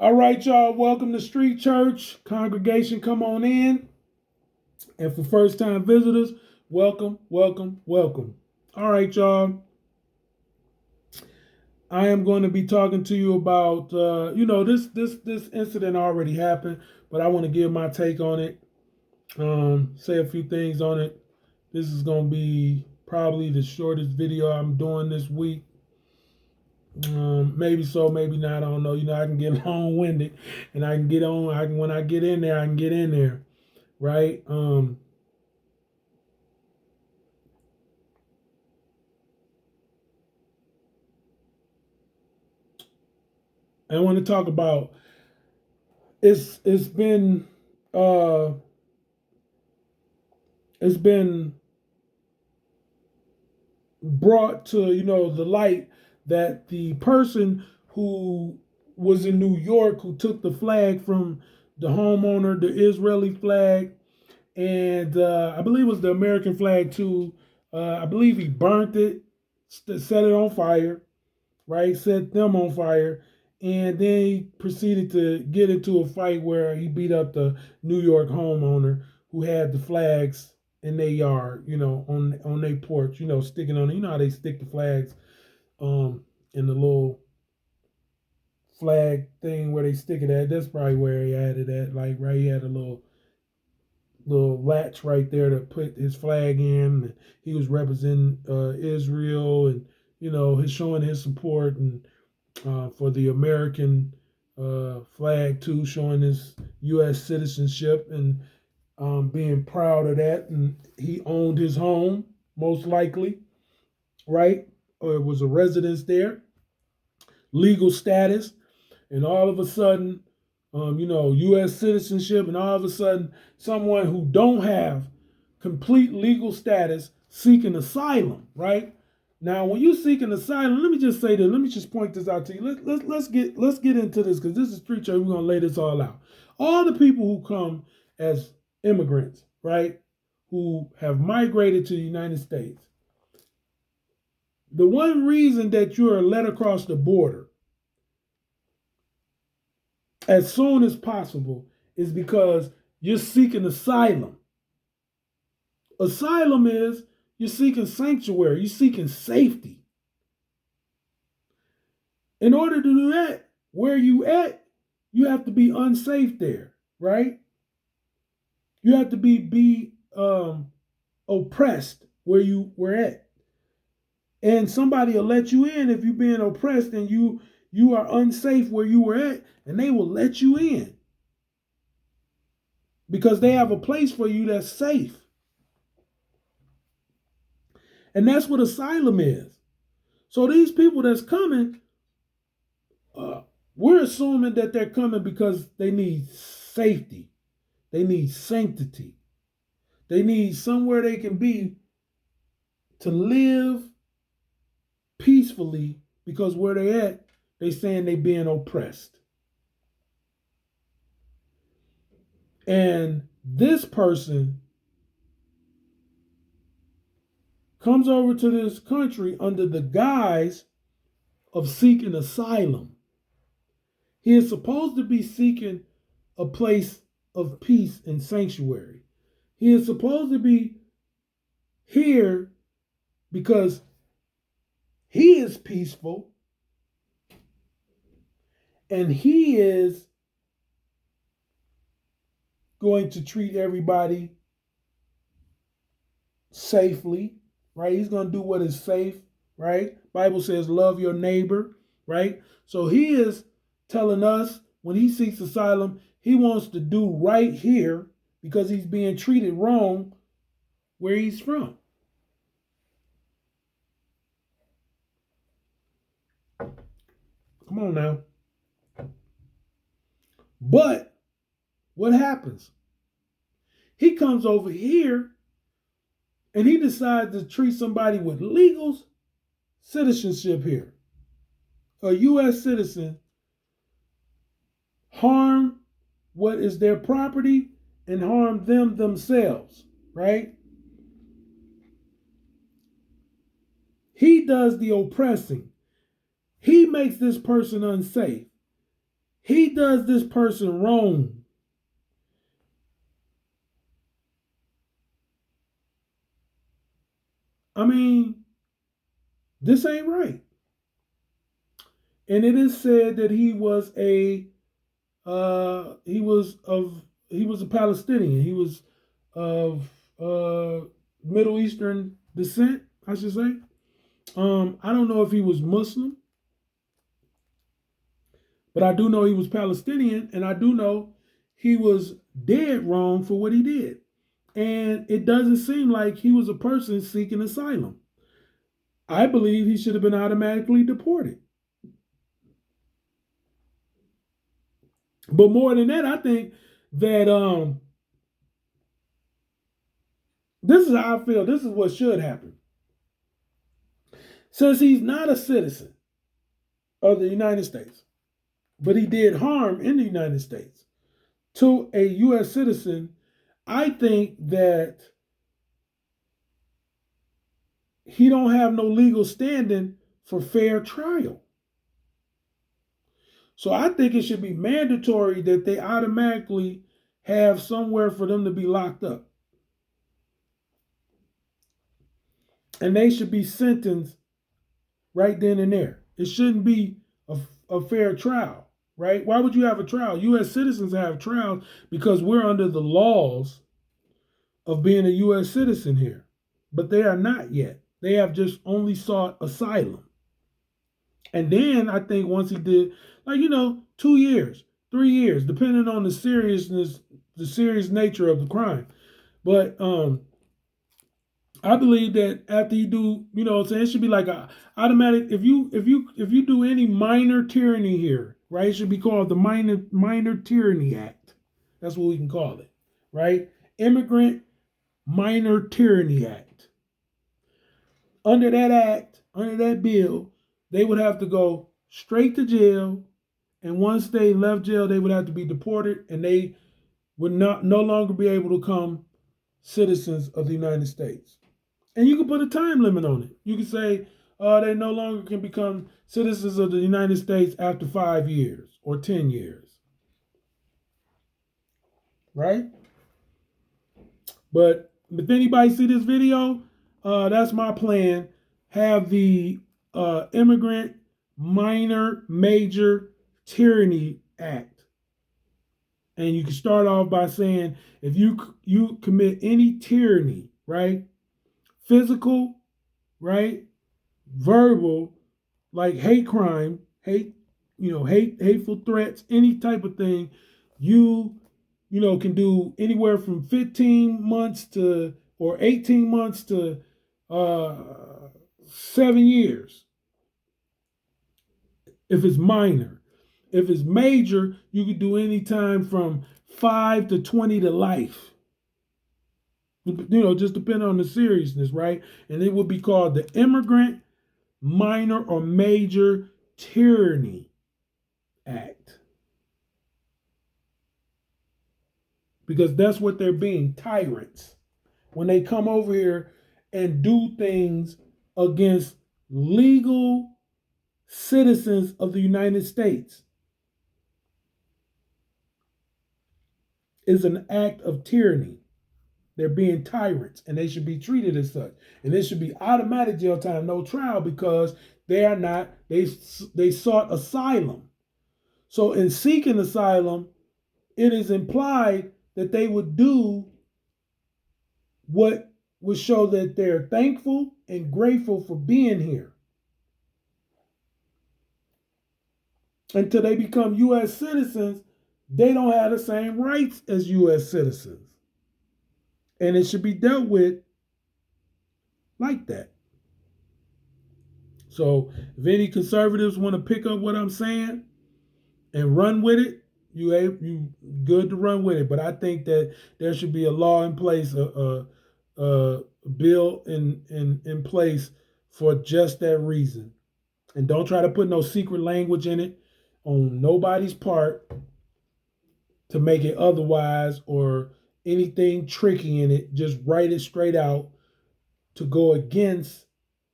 All right, y'all. Welcome to Street Church. Congregation, come on in. And for first time visitors, welcome, welcome, welcome. All right, y'all. I am going to be talking to you about, this incident already happened, but I want to give my take on it. Say a few things on it. This is going to be probably the shortest video I'm doing this week. Maybe so, maybe not. I don't know. I can get long winded, and I can get on. When I get in there, I can get in there, right? I want to talk about it's been uh it's been brought to the light that the person who was in New York who took the flag from the homeowner, the Israeli flag, and I believe it was the American flag too. I believe he burnt it, set it on fire, right? Set them on fire, and then he proceeded to get into a fight where he beat up the New York homeowner who had the flags in their yard, on their porch, sticking on it. You know how they stick the flags in the little flag thing where they stick it at. That's probably where he had it at. Like right, he had a little latch right there to put his flag in. He was representing Israel, and he's showing his support and for the American flag too, showing his U.S. citizenship and being proud of that. And he owned his home, most likely, right? Or it was a residence there, legal status, and all of a sudden, U.S. citizenship, and all of a sudden, someone who don't have complete legal status seeking asylum, right? Now, when you seek an asylum, let me just say this. Let me just point this out to you. Let's get into this because this is Street Church. We're gonna lay this all out. All the people who come as immigrants, right, who have migrated to the United States, the one reason that you are let across the border as soon as possible is because you're seeking asylum. Asylum is you're seeking sanctuary, you're seeking safety. In order to do that, where you at, you have to be unsafe there, right? You have to be oppressed where you were at. And somebody will let you in if you're being oppressed and you are unsafe where you were at, and they will let you in because they have a place for you that's safe. And that's what asylum is. So these people that's coming, uh, we're assuming that they're coming because they need safety, they need sanctity, they need somewhere they can be to live peacefully because where they at, they saying they being oppressed. And this person comes over to this country under the guise of seeking asylum. He is supposed to be seeking a place of peace and sanctuary. He is supposed to be here because he is peaceful and he is going to treat everybody safely, right? He's going to do what is safe, right? Bible says love your neighbor, right? So he is telling us when he seeks asylum, he wants to do right here because he's being treated wrong where he's from. Come on now. But what happens? He comes over here and he decides to treat somebody with legal citizenship here, a U.S. citizen, harm what is their property and harm them themselves, right? He does the oppressing. He makes this person unsafe. he does this person wrong, I mean, this ain't right. And it is said that he was a Palestinian. He was of Middle Eastern descent, I should say. I don't know if he was Muslim, but I do know he was Palestinian, and I do know he was dead wrong for what he did. And it doesn't seem like he was a person seeking asylum. I believe he should have been automatically deported. But more than that, I think that this is how I feel. This is what should happen. Since he's not a citizen of the United States, but he did harm in the United States to a U.S. citizen, I think that he don't have no legal standing for fair trial. So I think it should be mandatory that they automatically have somewhere for them to be locked up. And they should be sentenced right then and there. It shouldn't be a fair trial, right? Why would you have a trial? U.S. citizens have trials because we're under the laws of being a U.S. citizen here. But they are not yet. They have just only sought asylum. And then I think once he did, 2 years, 3 years, depending on the seriousness, the serious nature of the crime. But I believe that after you do, what I'm saying, it should be like a automatic. If you do any minor tyranny here, right? It should be called the Minor Tyranny Act. That's what we can call it, right? Immigrant Minor Tyranny Act. Under that act, under that bill, they would have to go straight to jail, and once they left jail, they would have to be deported, and they would no longer be able to become citizens of the United States. And you can put a time limit on it. You can say they no longer can become citizens of the United States after 5 years or 10 years. Right? But if anybody see this video, that's my plan. Have the Immigrant Minor Major Tyranny Act. And you can start off by saying if you commit any tyranny, right? Physical, right? Verbal, like hate crime, hateful threats, any type of thing, you can do anywhere from 15 months to or 18 months to 7 years if it's minor. If it's major, you could do any time from 5 to 20 to life. Just depending on the seriousness, right? And it would be called the Immigrant Minor or Major Tyranny Act. Because that's what they're being, tyrants. When they come over here and do things against legal citizens of the United States, is an act of tyranny. They're being tyrants, and they should be treated as such. And it should be automatic jail time, no trial, because they are not. They sought asylum. So in seeking asylum, it is implied that they would do what would show that they're thankful and grateful for being here. Until they become U.S. citizens, they don't have the same rights as U.S. citizens. And it should be dealt with like that. So if any conservatives want to pick up what I'm saying and run with it, you good to run with it. But I think that there should be a law in place, a bill in place for just that reason. And don't try to put no secret language in it on nobody's part to make it otherwise or anything tricky in it. Just write it straight out to go against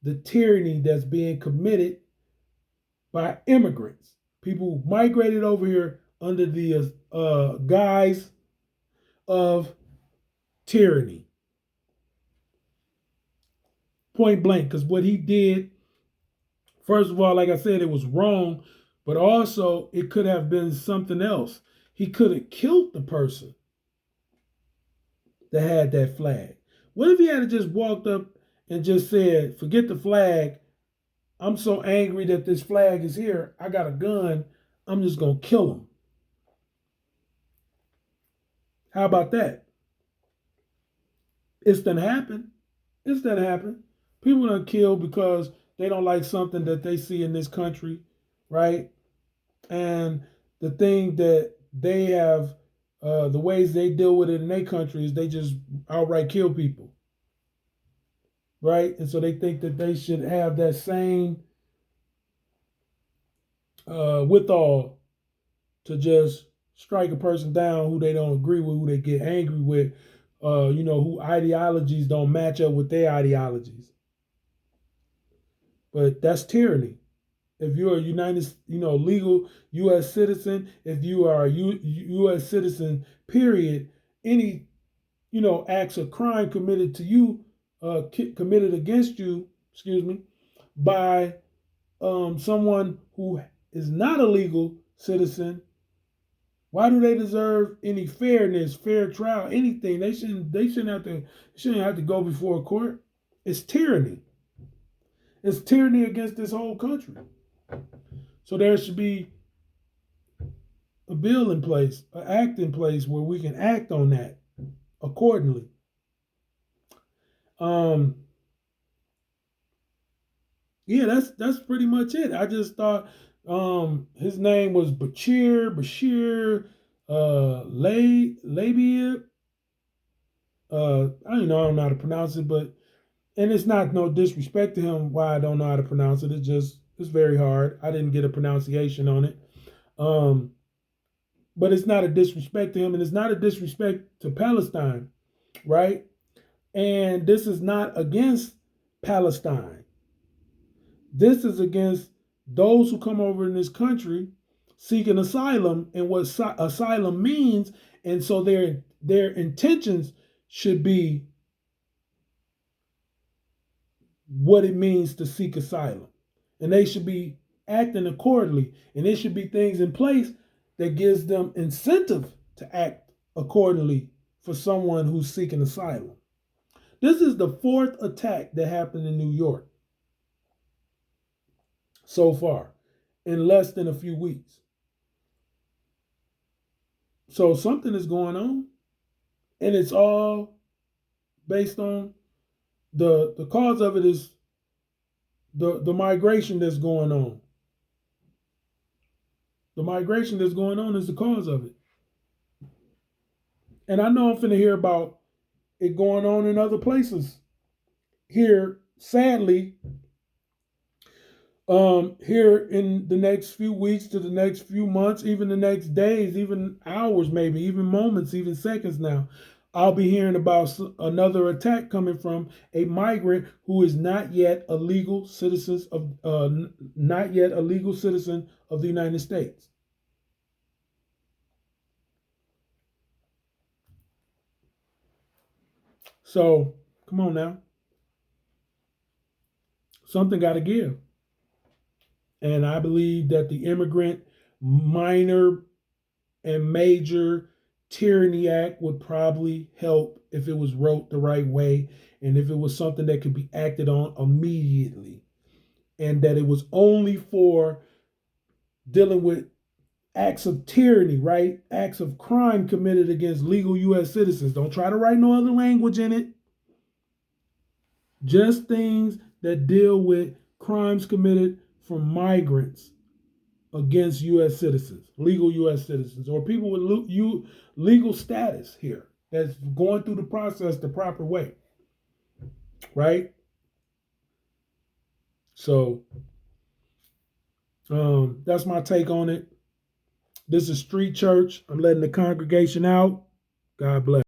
the tyranny that's being committed by immigrants, people who migrated over here under the guise of tyranny. Point blank, because what he did, first of all, like I said, it was wrong, but also it could have been something else. He could have killed the person that had that flag. What if he had just walked up and just said, forget the flag. I'm so angry that this flag is here. I got a gun. I'm just going to kill him. How about that? It's done happened. It's done happened. People done killed because they don't like something that they see in this country, right? And the thing that they have, the ways they deal with it in their country is they just outright kill people, right? And so they think that they should have that same withal to just strike a person down who they don't agree with, who they get angry with, who ideologies don't match up with their ideologies. But that's tyranny. If you're a legal U.S. citizen, if you are a U.S. citizen, period, any, acts of crime committed to you, committed against you, by someone who is not a legal citizen, why do they deserve any fairness, fair trial, anything? They shouldn't have to go before a court. It's tyranny. It's tyranny against this whole country. So there should be a bill in place, an act in place where we can act on that accordingly. Yeah, that's pretty much it. I just thought his name was Bechir, Lehbeib. I don't know how to pronounce it, but and it's not no disrespect to him why I don't know how to pronounce it. It's very hard. I didn't get a pronunciation on it. But it's not a disrespect to him, and it's not a disrespect to Palestine, right? And this is not against Palestine. This is against those who come over in this country seeking asylum and what asylum means. And so their intentions should be what it means to seek asylum. And they should be acting accordingly. And there should be things in place that gives them incentive to act accordingly for someone who's seeking asylum. This is the fourth attack that happened in New York so far in less than a few weeks. So something is going on, and it's all based on the cause of it is the migration that's going on. The migration that's going on is the cause of it. And I know I'm finna hear about it going on in other places here, sadly, here in the next few weeks to the next few months, even the next days, even hours, maybe, even moments, even seconds now. I'll be hearing about another attack coming from a migrant who is not yet a legal citizen of the United States. So come on now, something got to give, and I believe that the Immigrant Minor and Major Tyranny Act would probably help if it was wrote the right way and if it was something that could be acted on immediately, and that it was only for dealing with acts of tyranny, right? Acts of crime committed against legal U.S. citizens. Don't try to write no other language in it. Just things that deal with crimes committed from migrants against U.S. citizens, legal U.S. citizens, or people with legal status here that's going through the process the proper way, right? So that's my take on it. This is Street Church. I'm letting the congregation out. God bless.